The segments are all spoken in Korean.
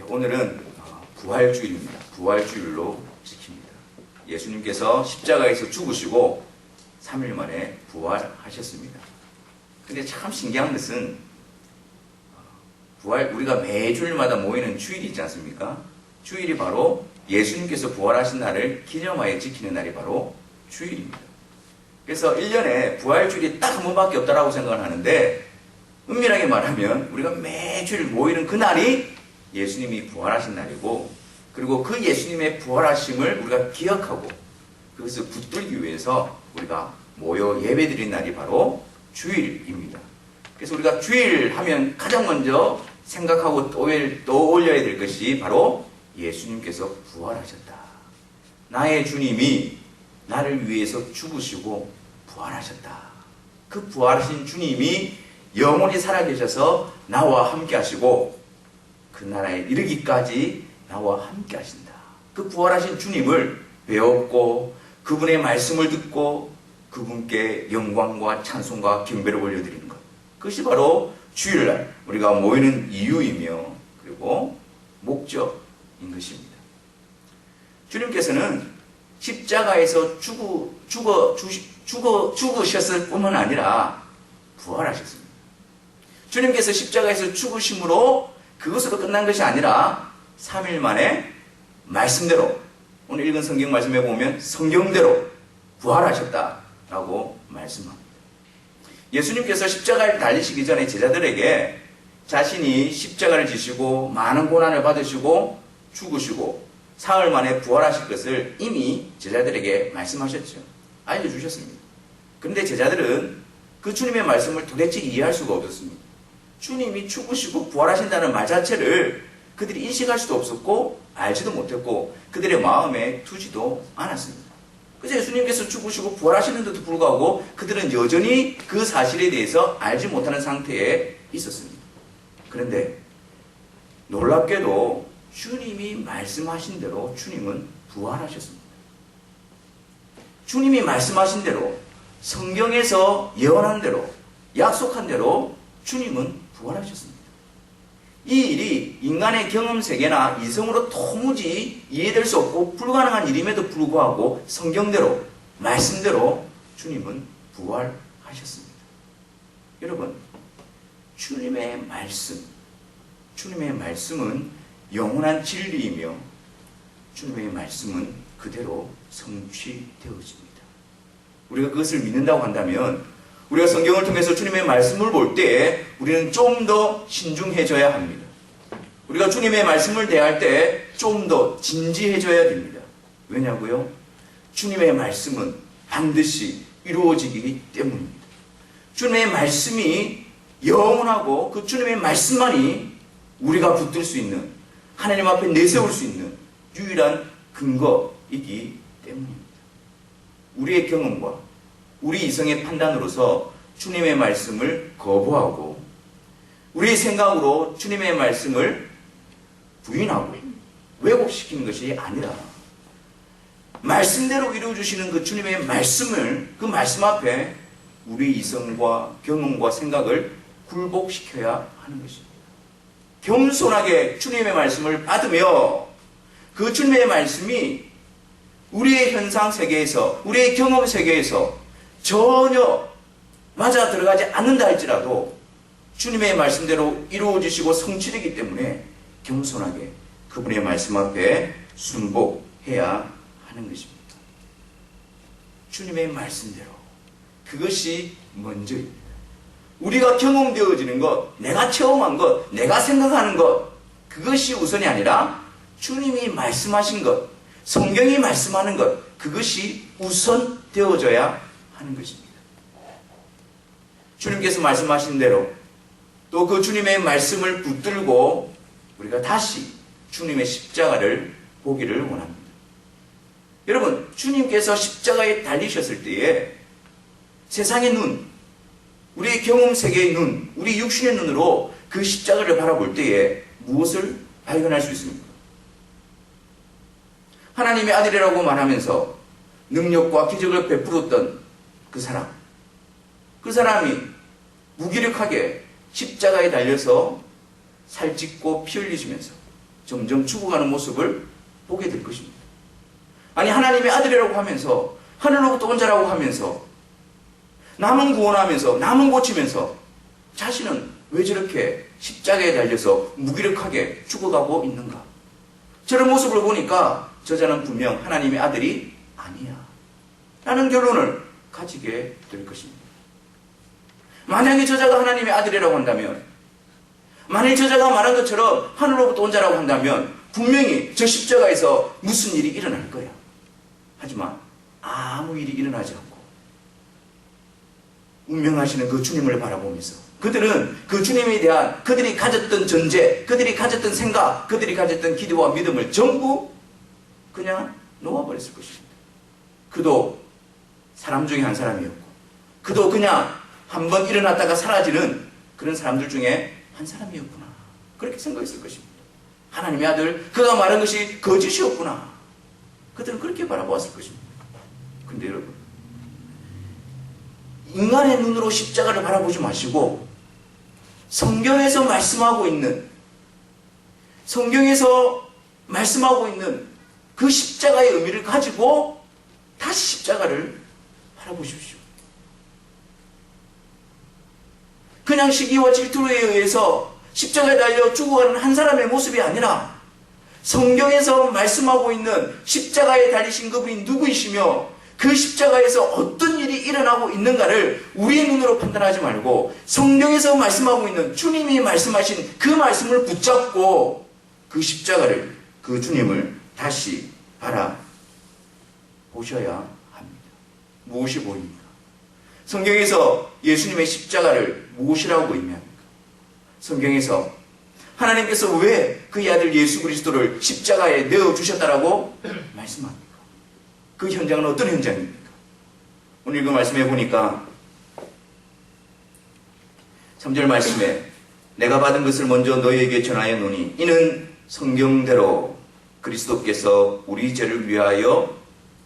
오늘은 부활주일입니다. 부활주일로 지킵니다. 예수님께서 십자가에서 죽으시고 3일 만에 부활하셨습니다. 근데 참 신기한 것은 우리가 매주일마다 모이는 주일이 있지 않습니까? 주일이 바로 예수님께서 부활하신 날을 기념하여 지키는 날이 바로 주일입니다. 그래서 1년에 부활주일이 딱 한 번밖에 없다라고 생각을 하는데, 은밀하게 말하면 우리가 매주일 모이는 그 날이 예수님이 부활하신 날이고, 그리고 그 예수님의 부활하심을 우리가 기억하고 그것을 붙들기 위해서 우리가 모여 예배드린 날이 바로 주일입니다. 그래서 우리가 주일 하면 가장 먼저 생각하고 떠올려야 될 것이 바로 예수님께서 부활하셨다. 나의 주님이 나를 위해서 죽으시고 부활하셨다. 그 부활하신 주님이 영원히 살아계셔서 나와 함께 하시고 그 나라에 이르기까지 나와 함께 하신다. 그 부활하신 주님을 배웠고 그분의 말씀을 듣고 그분께 영광과 찬송과 경배를 올려드리는 것. 그것이 바로 주일날 우리가 모이는 이유이며 그리고 목적인 것입니다. 주님께서는 십자가에서 죽으셨을 뿐만 아니라 부활하셨습니다. 주님께서 십자가에서 죽으심으로 그것으로 끝난 것이 아니라 3일 만에 말씀대로, 오늘 읽은 성경 말씀에 보면 성경대로 부활하셨다라고 말씀합니다. 예수님께서 십자가를 달리시기 전에 제자들에게 자신이 십자가를 지시고 많은 고난을 받으시고 죽으시고 사흘 만에 부활하실 것을 이미 제자들에게 말씀하셨죠. 알려주셨습니다. 그런데 제자들은 그 주님의 말씀을 도대체 이해할 수가 없었습니다. 주님이 죽으시고 부활하신다는 말 자체를 그들이 인식할 수도 없었고 알지도 못했고 그들의 마음에 두지도 않았습니다. 그래서 예수님께서 죽으시고 부활하시는데도 불구하고 그들은 여전히 그 사실에 대해서 알지 못하는 상태에 있었습니다. 그런데 놀랍게도 주님이 말씀하신 대로 주님은 부활하셨습니다. 주님이 말씀하신 대로 성경에서 예언한 대로 약속한 대로 주님은 부활하셨습니다. 이 일이 인간의 경험 세계나 이성으로 도무지 이해될 수 없고 불가능한 일임에도 불구하고 성경대로 말씀대로 주님은 부활하셨습니다. 여러분, 주님의 말씀은 영원한 진리이며 주님의 말씀은 그대로 성취되어집니다. 우리가 그것을 믿는다고 한다면 우리가 성경을 통해서 주님의 말씀을 볼 때 우리는 좀 더 신중해져야 합니다. 우리가 주님의 말씀을 대할 때 좀 더 진지해져야 됩니다. 왜냐고요? 주님의 말씀은 반드시 이루어지기 때문입니다. 주님의 말씀이 영원하고 그 주님의 말씀만이 우리가 붙들 수 있는, 하나님 앞에 내세울 수 있는 유일한 근거이기 때문입니다. 우리의 경험과 우리 이성의 판단으로서 주님의 말씀을 거부하고 우리의 생각으로 주님의 말씀을 부인하고 왜곡시키는 것이 아니라 말씀대로 이루어주시는 그 주님의 말씀을, 그 말씀 앞에 우리 이성과 경험과 생각을 굴복시켜야 하는 것입니다. 겸손하게 주님의 말씀을 받으며 그 주님의 말씀이 우리의 현상 세계에서, 우리의 경험 세계에서 전혀 맞아 들어가지 않는다 할지라도 주님의 말씀대로 이루어지시고 성취되기 때문에 겸손하게 그분의 말씀 앞에 순복해야 하는 것입니다. 주님의 말씀대로, 그것이 먼저입니다. 우리가 경험되어지는 것, 내가 체험한 것, 내가 생각하는 것, 그것이 우선이 아니라 주님이 말씀하신 것, 성경이 말씀하는 것, 그것이 우선되어져야 하는 것입니다. 주님께서 말씀하신 대로 또 그 주님의 말씀을 붙들고 우리가 다시 주님의 십자가를 보기를 원합니다. 여러분, 주님께서 십자가에 달리셨을 때에 세상의 눈, 우리의 경험 세계의 눈, 우리 육신의 눈으로 그 십자가를 바라볼 때에 무엇을 발견할 수 있습니까? 하나님의 아들이라고 말하면서 능력과 기적을 베풀었던 그 사람이 무기력하게 십자가에 달려서 살찢고 피 흘리시면서 점점 죽어가는 모습을 보게 될 것입니다. 아니, 하나님의 아들이라고 하면서, 하늘로부터 온 자라고 하면서, 남은 구원하면서, 남은 고치면서 자신은 왜 저렇게 십자가에 달려서 무기력하게 죽어가고 있는가? 저런 모습을 보니까 저자는 분명 하나님의 아들이 아니야 라는 결론을 가지게 될 것입니다. 만약에 저자가 하나님의 아들이라고 한다면, 만일 저자가 말한 것처럼 하늘로부터 온 자라고 한다면 분명히 저 십자가에서 무슨 일이 일어날 거야. 하지만 아무 일이 일어나지 않고 운명하시는 그 주님을 바라보면서 그들은 그 주님에 대한 그들이 가졌던 전제, 그들이 가졌던 생각, 그들이 가졌던 기대와 믿음을 전부 그냥 놓아버렸을 것입니다. 그도 사람 중에 한 사람이었고, 그도 그냥 한번 일어났다가 사라지는 그런 사람들 중에 한 사람이었구나, 그렇게 생각했을 것입니다. 하나님의 아들, 그가 말한 것이 거짓이었구나, 그들은 그렇게 바라보았을 것입니다. 그런데 여러분, 인간의 눈으로 십자가를 바라보지 마시고 성경에서 말씀하고 있는 그 십자가의 의미를 가지고 다시 십자가를 바라보십시오. 그냥 시기와 질투에 의해서 십자가에 달려 죽어가는 한 사람의 모습이 아니라 성경에서 말씀하고 있는 십자가에 달리신 그분이 누구이시며 그 십자가에서 어떤 일이 일어나고 있는가를 우리의 눈으로 판단하지 말고 성경에서 말씀하고 있는 주님이 말씀하신 그 말씀을 붙잡고 그 십자가를, 그 주님을 다시 바라보셔야 합니다. 무엇이 보입니까? 성경에서 예수님의 십자가를 무엇이라고 의미합니까? 성경에서 하나님께서 왜 그의 아들 예수 그리스도를 십자가에 내어주셨다라고 말씀합니까? 그 현장은 어떤 현장입니까? 오늘 그 말씀해 보니까 3절 말씀에 내가 받은 것을 먼저 너희에게 전하였노니 이는 성경대로 그리스도께서 우리 죄를 위하여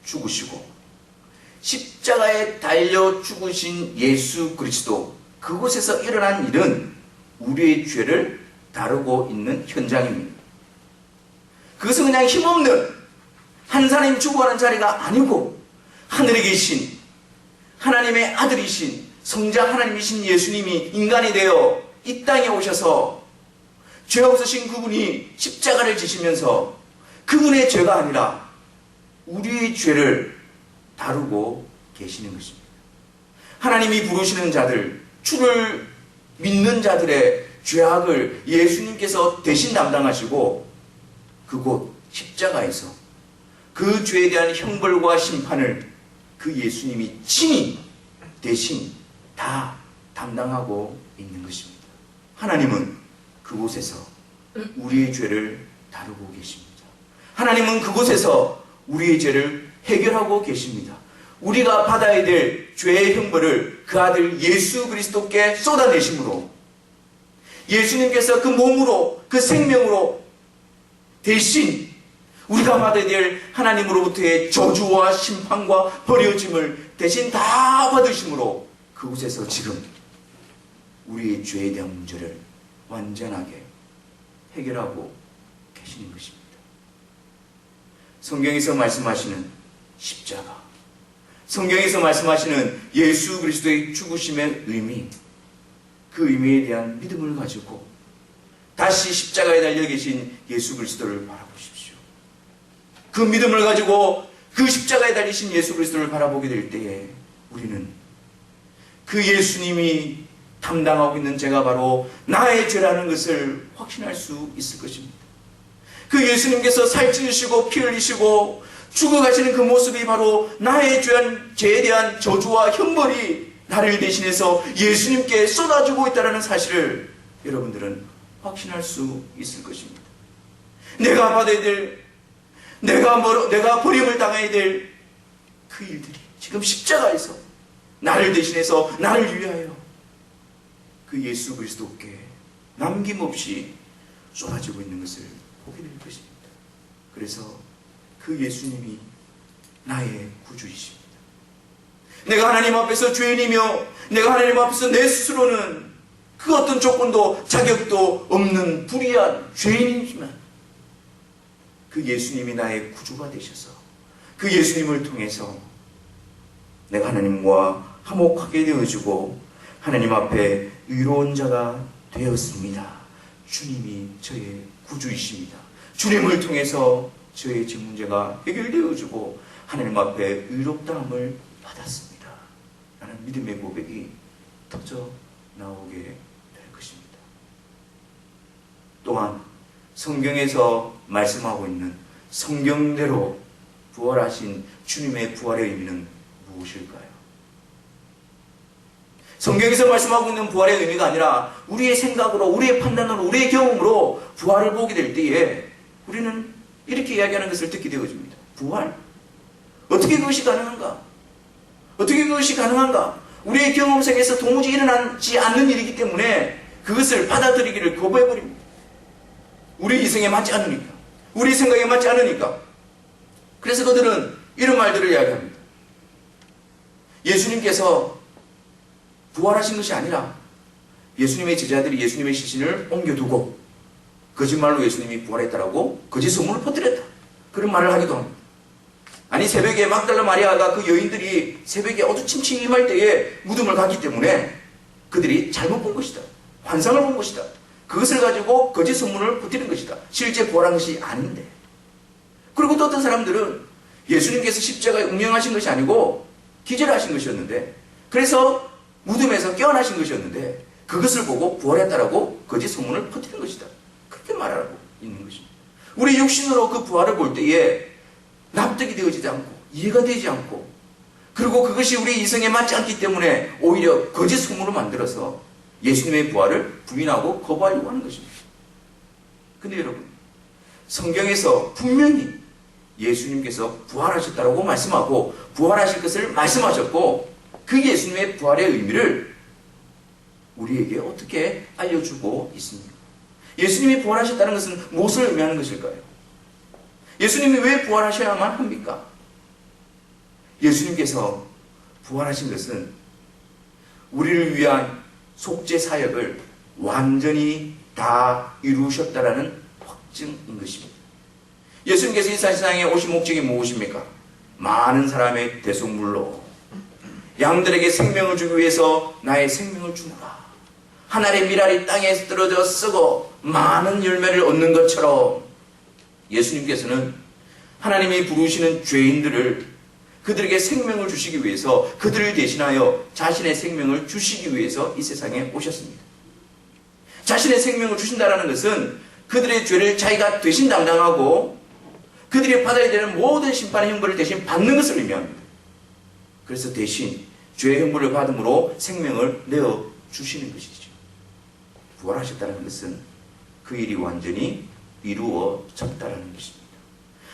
죽으시고 십자가에 달려 죽으신 예수 그리스도, 그곳에서 일어난 일은 우리의 죄를 다루고 있는 현장입니다. 그것은 그냥 힘없는 한 사람이 죽어가는 자리가 아니고 하늘에 계신 하나님의 아들이신 성자 하나님이신 예수님이 인간이 되어 이 땅에 오셔서 죄 없으신 그분이 십자가를 지시면서 그분의 죄가 아니라 우리의 죄를 다루고 계시는 것입니다. 하나님이 부르시는 자들, 주를 믿는 자들의 죄악을 예수님께서 대신 담당하시고 그곳 십자가에서 그 죄에 대한 형벌과 심판을 그 예수님이 친히 대신 다 담당하고 있는 것입니다. 하나님은 그곳에서 우리의 죄를 다루고 계십니다. 하나님은 그곳에서 우리의 죄를 해결하고 계십니다. 우리가 받아야 될 죄의 형벌을 그 아들 예수 그리스도께 쏟아내심으로 예수님께서 그 몸으로, 그 생명으로 대신 우리가 받아야 될 하나님으로부터의 저주와 심판과 버려짐을 대신 다 받으심으로 그곳에서 지금 우리의 죄에 대한 문제를 완전하게 해결하고 계시는 것입니다. 성경에서 말씀하시는 십자가, 성경에서 말씀하시는 예수 그리스도의 죽으심의 의미, 그 의미에 대한 믿음을 가지고 다시 십자가에 달려 계신 예수 그리스도를 바라보십시오. 그 믿음을 가지고 그 십자가에 달리신 예수 그리스도를 바라보게 될 때에 우리는 그 예수님이 담당하고 있는 죄가 바로 나의 죄라는 것을 확신할 수 있을 것입니다. 그 예수님께서 살찌우시고 피 흘리시고 죽어가시는 그 모습이 바로 나의 죄에 대한 저주와 형벌이 나를 대신해서 예수님께 쏟아지고 있다는 사실을 여러분들은 확신할 수 있을 것입니다. 내가 받아야 될, 내가 버림을 당해야 될 그 일들이 지금 십자가에서 나를 대신해서 나를 위하여 그 예수 그리스도께 남김없이 쏟아지고 있는 것을 보게 될 것입니다. 그래서 그 예수님이 나의 구주이십니다. 내가 하나님 앞에서 죄인이며 내가 하나님 앞에서 내 스스로는 그 어떤 조건도 자격도 없는 불의한 죄인이지만 그 예수님이 나의 구주가 되셔서 그 예수님을 통해서 내가 하나님과 화목하게 되어지고 하나님 앞에 의로운 자가 되었습니다. 주님이 저의 구주이십니다. 주님을 통해서 저의 제 문제가 해결되어지고 하나님 앞에 의롭다함을 받았습니다. 라는 믿음의 고백이 터져 나오게 될 것입니다. 또한 성경에서 말씀하고 있는 성경대로 부활하신 주님의 부활의 의미는 무엇일까요? 성경에서 말씀하고 있는 부활의 의미가 아니라 우리의 생각으로, 우리의 판단으로, 우리의 경험으로 부활을 보게 될 때에 우리는 이렇게 이야기하는 것을 듣게 되어집니다. 부활? 어떻게 그것이 가능한가? 어떻게 그것이 가능한가? 우리의 경험 속에서 도무지 일어나지 않는 일이기 때문에 그것을 받아들이기를 거부해버립니다. 우리 이성에 맞지 않으니까, 우리 생각에 맞지 않으니까. 그래서 그들은 이런 말들을 이야기합니다. 예수님께서 부활하신 것이 아니라 예수님의 제자들이 예수님의 시신을 옮겨두고 거짓말로 예수님이 부활했다라고 거짓 소문을 퍼뜨렸다. 그런 말을 하기도 합니다. 아니, 새벽에 막달라 마리아가 그 여인들이 새벽에 어두침침 임할 때에 무덤을 갔기 때문에 그들이 잘못 본 것이다. 환상을 본 것이다. 그것을 가지고 거짓 소문을 퍼뜨린 것이다. 실제 부활한 것이 아닌데. 그리고 또 어떤 사람들은 예수님께서 십자가에 운명하신 것이 아니고 기절하신 것이었는데, 그래서 무덤에서 깨어나신 것이었는데 그것을 보고 부활했다라고 거짓 소문을 퍼뜨린 것이다. 그렇게 말하고 있는 것입니다. 우리 육신으로 그 부활을 볼 때에 납득이 되어지지 않고 이해가 되지 않고, 그리고 그것이 우리 이성에 맞지 않기 때문에 오히려 거짓 소문을 만들어서 예수님의 부활을 부인하고 거부하려고 하는 것입니다. 근데 여러분, 성경에서 분명히 예수님께서 부활하셨다고 말씀하고 부활하실 것을 말씀하셨고, 그 예수님의 부활의 의미를 우리에게 어떻게 알려주고 있습니까? 예수님이 부활하셨다는 것은 무엇을 의미하는 것일까요? 예수님이 왜 부활하셔야만 합니까? 예수님께서 부활하신 것은 우리를 위한 속죄 사역을 완전히 다 이루셨다라는 확증인 것입니다. 예수님께서 이 세상에 오신 목적이 무엇입니까? 많은 사람의 대속물로 양들에게 생명을 주기 위해서 나의 생명을 주노라. 하늘의 밀알이 땅에 떨어져 쓰고 많은 열매를 얻는 것처럼 예수님께서는 하나님이 부르시는 죄인들을, 그들에게 생명을 주시기 위해서, 그들을 대신하여 자신의 생명을 주시기 위해서 이 세상에 오셨습니다. 자신의 생명을 주신다는 것은 그들의 죄를 자기가 대신 담당하고 그들이 받아야 되는 모든 심판의 형벌을 대신 받는 것을 의미합니다. 그래서 대신 죄의 형벌을 받음으로 생명을 내어주시는 것이죠. 부활하셨다는 것은 그 일이 완전히 이루어졌다는 것입니다.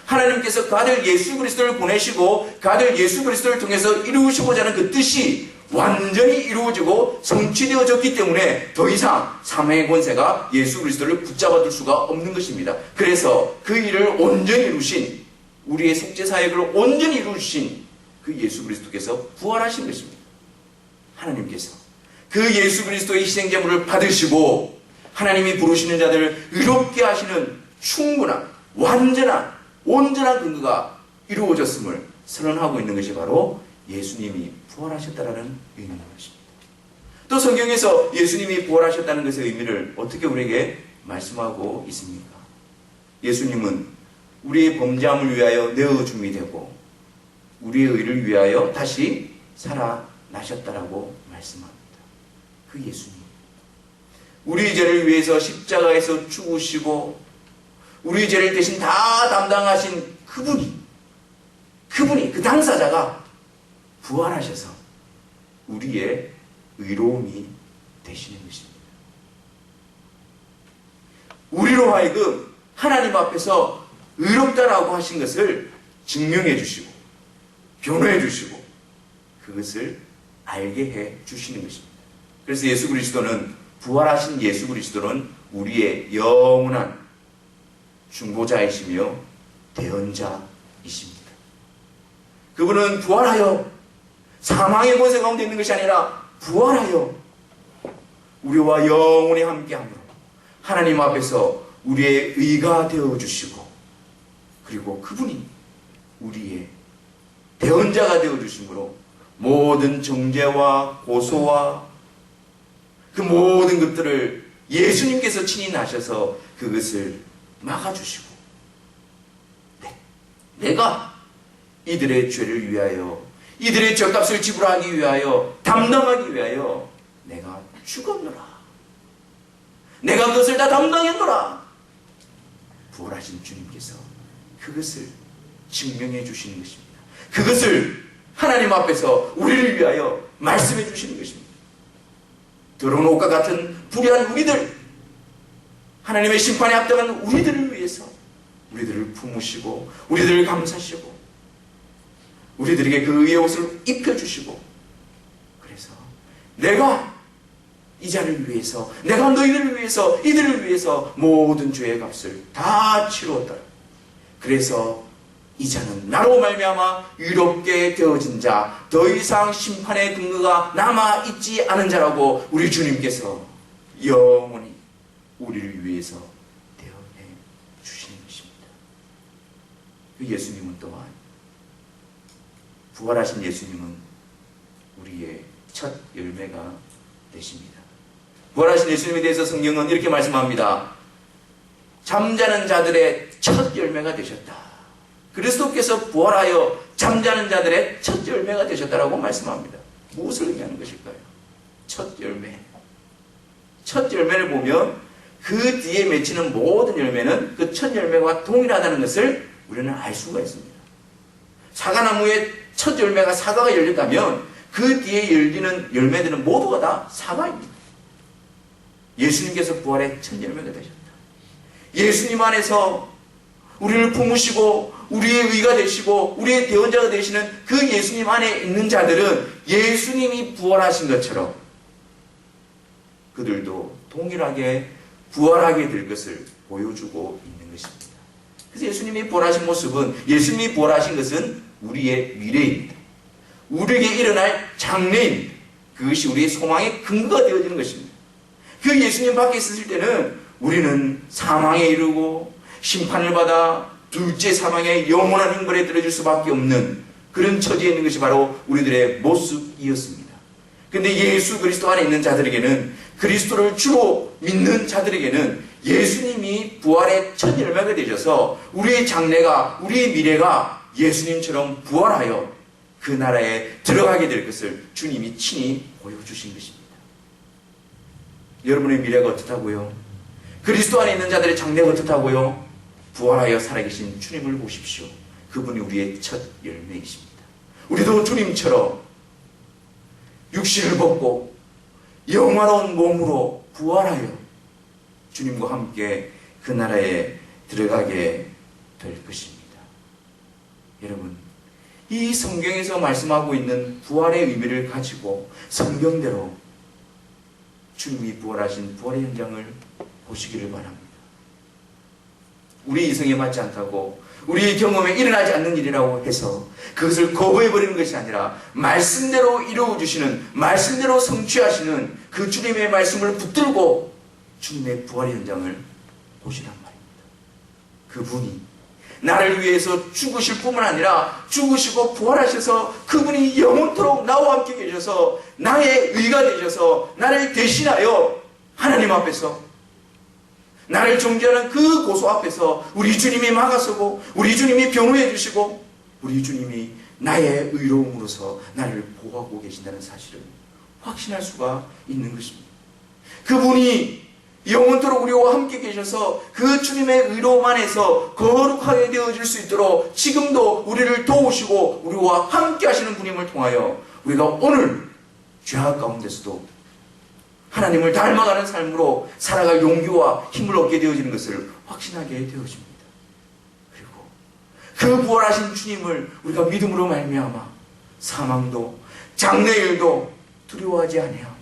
하나님께서 그 아들 예수 그리스도를 보내시고 그 아들 예수 그리스도를 통해서 이루시고자 하는 그 뜻이 완전히 이루어지고 성취되어졌기 때문에 더 이상 사망의 권세가 예수 그리스도를 붙잡아둘 수가 없는 것입니다. 그래서 그 일을 온전히 이루신, 우리의 속죄 사역을 온전히 이루신 그 예수 그리스도께서 부활하신 것입니다. 하나님께서 그 예수 그리스도의 희생제물을 받으시고 하나님이 부르시는 자들을 의롭게 하시는 충분한, 완전한, 온전한 근거가 이루어졌음을 선언하고 있는 것이 바로 예수님이 부활하셨다는 의미인 것입니다. 또 성경에서 예수님이 부활하셨다는 것의 의미를 어떻게 우리에게 말씀하고 있습니까? 예수님은 우리의 범죄함을 위하여 내어줌이 되고 우리의 의를 위하여 다시 살아나셨다라고 말씀합니다. 그 예수님, 우리의 죄를 위해서 십자가에서 죽으시고 우리의 죄를 대신 다 담당하신 그분이 그 당사자가 부활하셔서 우리의 의로움이 되시는 것입니다. 우리로 하여금 하나님 앞에서 의롭다라고 하신 것을 증명해 주시고 변호해 주시고 그것을 알게 해 주시는 것입니다. 그래서 예수 그리스도는, 부활하신 예수 그리스도는 우리의 영원한 중보자이시며 대언자이십니다. 그분은 부활하여 사망의 권세 가운데 있는 것이 아니라 부활하여 우리와 영원히 함께함으로 하나님 앞에서 우리의 의가 되어주시고 그리고 그분이 우리의 대언자가 되어주심으로 모든 정죄와 고소와 그 모든 것들을 예수님께서 친히 나셔서 그것을 막아주시고, 내가 이들의 죄를 위하여, 이들의 죗값을 지불하기 위하여, 담당하기 위하여 내가 죽었노라. 내가 그것을 다 담당했노라. 부활하신 주님께서 그것을 증명해 주시는 것입니다. 그것을 하나님 앞에서 우리를 위하여 말씀해 주시는 것입니다. 더러운 옷과 같은 불의한 우리들, 하나님의 심판에 합당한 우리들을 위해서 우리들을 품으시고 우리들을 감사시고 우리들에게 그 의의 옷을 입혀주시고, 그래서 내가 이 자를 위해서, 내가 너희들을 위해서, 이들을 위해서 모든 죄의 값을 다 치루었다. 그래서 이 자는 나로 말미암아 의롭게 되어진 자, 더 이상 심판의 근거가 남아있지 않은 자라고 우리 주님께서 영원히 우리를 위해서 대언해 주시는 것입니다. 그 예수님은 또한, 부활하신 예수님은 우리의 첫 열매가 되십니다. 부활하신 예수님에 대해서 성경은 이렇게 말씀합니다. 잠자는 자들의 첫 열매가 되셨다. 그리스도께서 부활하여 잠자는 자들의 첫 열매가 되셨다라고 말씀합니다. 무엇을 의미하는 것일까요? 첫 열매. 첫 열매를 보면 그 뒤에 맺히는 모든 열매는 그 첫 열매와 동일하다는 것을 우리는 알 수가 있습니다. 사과나무의 첫 열매가 사과가 열렸다면 그 뒤에 열리는 열매들은 모두가 다 사과입니다. 예수님께서 부활의 첫 열매가 되셨다. 예수님 안에서 우리를 품으시고 우리의 의가 되시고 우리의 대언자가 되시는 그 예수님 안에 있는 자들은 예수님이 부활하신 것처럼 그들도 동일하게 부활하게 될 것을 보여주고 있는 것입니다. 그래서 예수님이 부활하신 모습은, 예수님이 부활하신 것은 우리의 미래입니다. 우리에게 일어날 장래입니다. 그것이 우리의 소망의 근거가 되어지는 것입니다. 그 예수님 밖에 있을 때는 우리는 사망에 이르고 심판을 받아 둘째 사망의 영원한 형벌에 들어질 수밖에 없는 그런 처지에 있는 것이 바로 우리들의 모습이었습니다. 그런데 예수 그리스도 안에 있는 자들에게는, 그리스도를 주로 믿는 자들에게는 예수님이 부활의 첫 열매가 되셔서 우리의 장래가, 우리의 미래가 예수님처럼 부활하여 그 나라에 들어가게 될 것을 주님이 친히 보여주신 것입니다. 여러분의 미래가 어떻다고요? 그리스도 안에 있는 자들의 장래가 어떻다고요? 부활하여 살아계신 주님을 보십시오. 그분이 우리의 첫 열매이십니다. 우리도 주님처럼 육신을 벗고 영화로운 몸으로 부활하여 주님과 함께 그 나라에 들어가게 될 것입니다. 여러분, 이 성경에서 말씀하고 있는 부활의 의미를 가지고 성경대로 주님이 부활하신 부활의 현장을 보시기를 바랍니다. 우리 이성에 맞지 않다고, 우리의 경험에 일어나지 않는 일이라고 해서 그것을 거부해버리는 것이 아니라 말씀대로 이루어주시는, 말씀대로 성취하시는 그 주님의 말씀을 붙들고 주님의 부활의 현장을 보시란 말입니다. 그분이 나를 위해서 죽으실 뿐만 아니라 죽으시고 부활하셔서 그분이 영원토록 나와 함께 계셔서 나의 의가 되셔서 나를 대신하여 하나님 앞에서, 나를 존경하는 그 고소 앞에서 우리 주님이 막아서고 우리 주님이 변호해 주시고 우리 주님이 나의 의로움으로서 나를 보호하고 계신다는 사실을 확신할 수가 있는 것입니다. 그분이 영원토록 우리와 함께 계셔서 그 주님의 의로움 안에서 거룩하게 되어질 수 있도록 지금도 우리를 도우시고 우리와 함께 하시는 분임을 통하여 우리가 오늘 죄악 가운데서도 하나님을 닮아가는 삶으로 살아갈 용기와 힘을 얻게 되어지는 것을 확신하게 되어집니다. 그리고 그 부활하신 주님을 우리가 믿음으로 말미암아 사망도 장래일도 두려워하지 아니하고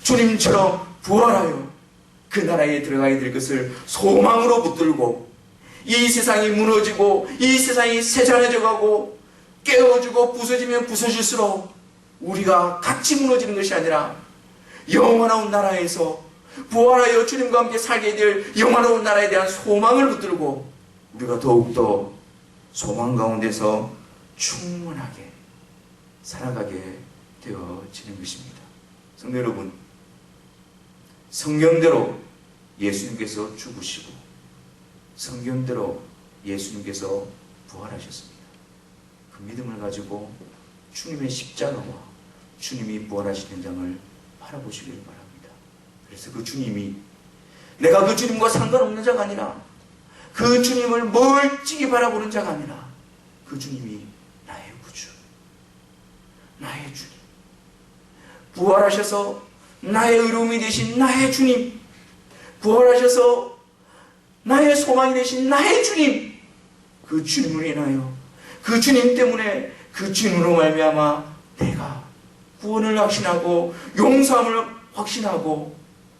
주님처럼 부활하여 그 나라에 들어가게 될 것을 소망으로 붙들고 이 세상이 무너지고 이 세상이 세잔해져 가고 깨어지고 부서지면 부서질수록 우리가 같이 무너지는 것이 아니라 영원한 나라에서 부활하여 주님과 함께 살게 될 영원한 나라에 대한 소망을 붙들고 우리가 더욱더 소망 가운데서 충만하게 살아가게 되어지는 것입니다. 성도 여러분, 성경대로 예수님께서 죽으시고 성경대로 예수님께서 부활하셨습니다. 그 믿음을 가지고 주님의 십자가와 주님이 부활하시는 장을 바라보시길 바랍니다. 그래서 그 주님이 내가 그 주님과 상관없는 자가 아니라 그 주님을 멀찍이 바라보는 자가 아니라 그 주님이 나의 구주, 나의 주님, 부활하셔서 나의 의로움이 되신 나의 주님, 부활하셔서 나의 소망이 되신 나의 주님, 그 주님을 인하여 그 주님 때문에 그 주님으로 말미암아 내가 구원을 확신하고 용서함을 확신하고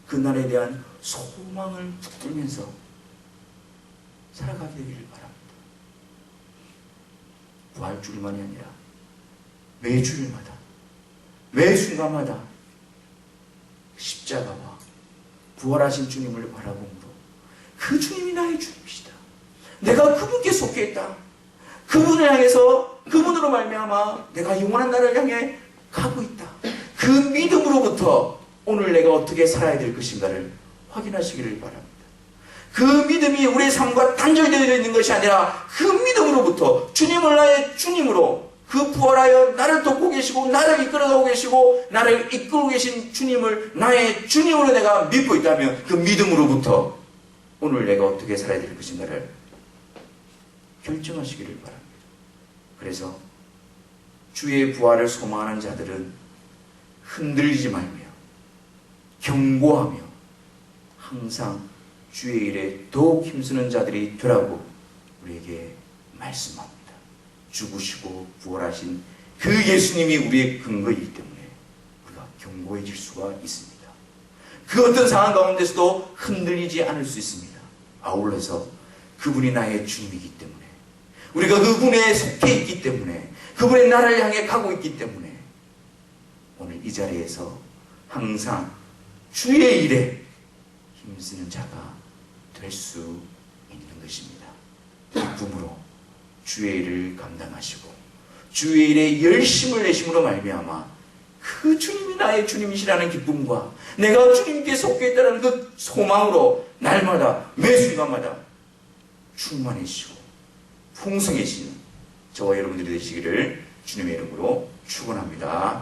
그날에 대한 소망을 붙들면서 살아가게 되기를 바랍니다. 부활주일만이 아니라 매 주일마다 매 순간마다 십자가와 부활하신 주님을 바라봄으로 그 주님이 나의 주님이시다. 내가 그분께 속해 있다. 그분을 향해서 그분으로 말미암아 내가 영원한 나라를 향해 가고 있다. 그 믿음으로부터 오늘 내가 어떻게 살아야 될 것인가를 확인하시기를 바랍니다. 그 믿음이 우리의 삶과 단절되어 있는 것이 아니라 그 믿음으로부터 주님을 나의 주님으로 그 부활하여 나를 돕고 계시고 나를 이끌어가고 계시고 나를 이끌고 계신 주님을 나의 주님으로 내가 믿고 있다면 그 믿음으로부터 오늘 내가 어떻게 살아야 될 것인가를 결정하시기를 바랍니다. 그래서 주의 부활을 소망하는 자들은 흔들리지 말며 경고하며 항상 주의 일에 더욱 힘쓰는 자들이 되라고 우리에게 말씀합니다. 죽으시고 부활하신 그 예수님이 우리의 근거이기 때문에 우리가 견고해질 수가 있습니다. 그 어떤 상황 가운데서도 흔들리지 않을 수 있습니다. 아울러서 그분이 나의 주님이기 때문에 우리가 그분에 속해 있기 때문에 그분의 나라를 향해 가고 있기 때문에 오늘 이 자리에서 항상 주의 일에 힘쓰는 자가 될 수 있는 것입니다. 기쁨으로 주의 일을 감당하시고 주의 일에 열심을 내심으로 말미암아 그 주님이 나의 주님이시라는 기쁨과 내가 주님께 속해 있다는 그 소망으로 날마다 매 순간마다 충만해지시고 풍성해지는 저와 여러분들이 되시기를 주님의 이름으로 축원합니다.